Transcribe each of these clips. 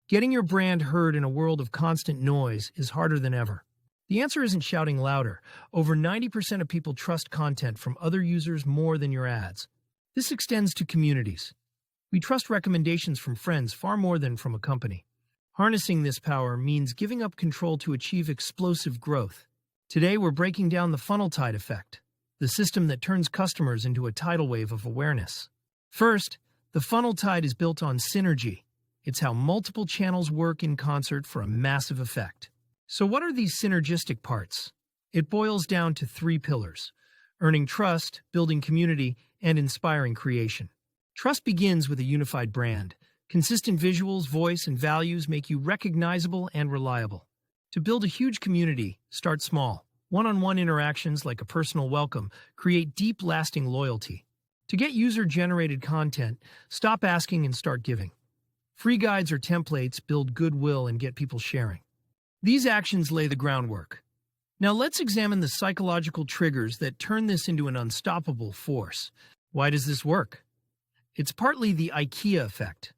Getting your brand heard in a world of constant noise is harder than ever. The answer isn't shouting louder. Over 90% of people trust content from other users more than your ads. This extends to communities. We trust recommendations from friends far more than from a company. Harnessing this power means giving up control to achieve explosive growth. Today, we're breaking down the FunnelTide effect, the system that turns customers into a tidal wave of awareness. First, the FunnelTide is built on synergy. It's how multiple channels work in concert for a massive effect. So what are these synergistic parts? It boils down to three pillars: earning trust, building community, and inspiring creation. Trust begins with a unified brand. Consistent visuals, voice, and values make you recognizable and reliable. To build a huge community, start small. One-on-one interactions like a personal welcome create deep, lasting loyalty. To get user-generated content, stop asking and start giving. Free guides or templates build goodwill and get people sharing. These actions lay the groundwork. Now let's examine the psychological triggers that turn this into an unstoppable force. Why does this work? It's partly the IKEA effect.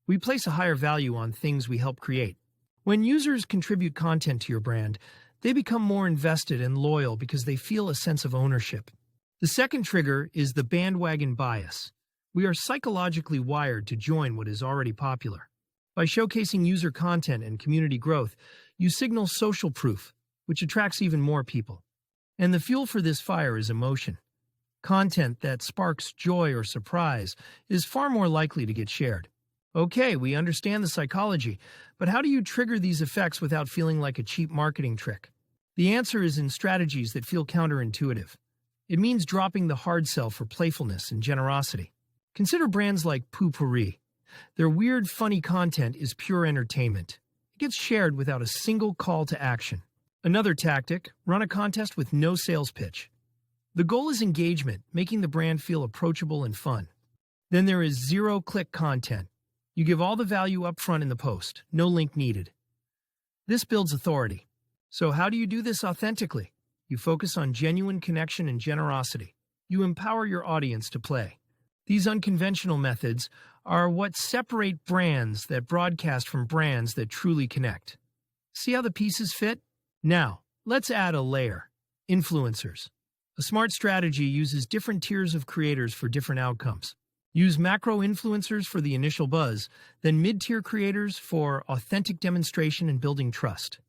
We place a higher value on things we help create. When users contribute content to your brand, they become more invested and loyal because they feel a sense of ownership. The second trigger is the bandwagon bias. We are psychologically wired to join what is already popular. By showcasing user content and community growth, you signal social proof, which attracts even more people. And the fuel for this fire is emotion. Content that sparks joy or surprise is far more likely to get shared. Okay, we understand the psychology, but how do you trigger these effects without feeling like a cheap marketing trick? The answer is in strategies that feel counterintuitive. It means dropping the hard sell for playfulness and generosity. Consider brands like Poo-Pourri. Their weird, funny content is pure entertainment. It gets shared without a single call to action. Another tactic, run a contest with no sales pitch. The goal is engagement, making the brand feel approachable and fun. Then there is zero-click content. You give all the value up front in the post, no link needed. This builds authority. So how do you do this authentically? You focus on genuine connection and generosity. You empower your audience to play. These unconventional methods are what separate brands that broadcast from brands that truly connect. See how the pieces fit? Now, let's add a layer. Influencers. A smart strategy uses different tiers of creators for different outcomes. Use macro influencers for the initial buzz, then mid-tier creators for authentic demonstration and building trust.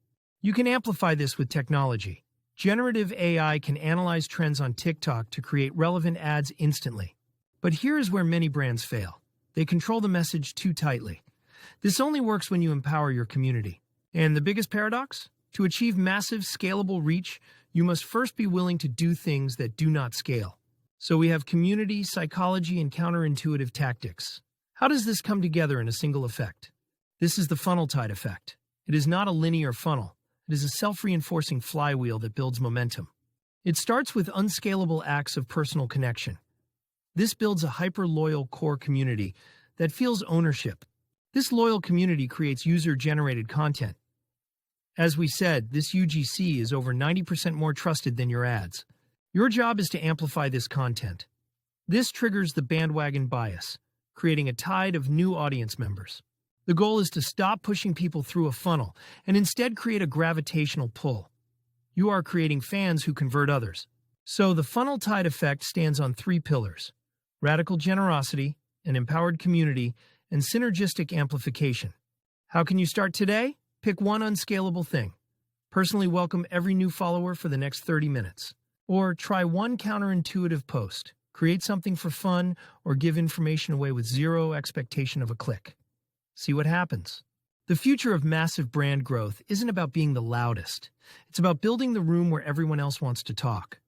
You can amplify this with technology. Generative AI can analyze trends on TikTok to create relevant ads instantly. But here is where many brands fail. They control the message too tightly. This only works when you empower your community. And the biggest paradox? To achieve massive, scalable reach, you must first be willing to do things that do not scale. So we have community, psychology, and counterintuitive tactics. How does this come together in a single effect? This is the FunnelTide effect. It is not a linear funnel. It is a self-reinforcing flywheel that builds momentum. It starts with unscalable acts of personal connection. This builds a hyper-loyal core community that feels ownership. This loyal community creates user-generated content. As we said, this UGC is over 90% more trusted than your ads. Your job is to amplify this content. This triggers the bandwagon bias, creating a tide of new audience members. The goal is to stop pushing people through a funnel and instead create a gravitational pull. You are creating fans who convert others. So the FunnelTide effect stands on three pillars: radical generosity, an empowered community, and synergistic amplification. How can you start today? Pick one unscalable thing. Personally welcome every new follower for the next 30 minutes. Or try one counterintuitive post. Create something for fun or give information away with zero expectation of a click. See what happens. The future of massive brand growth isn't about being the loudest. It's about building the room where everyone else wants to talk.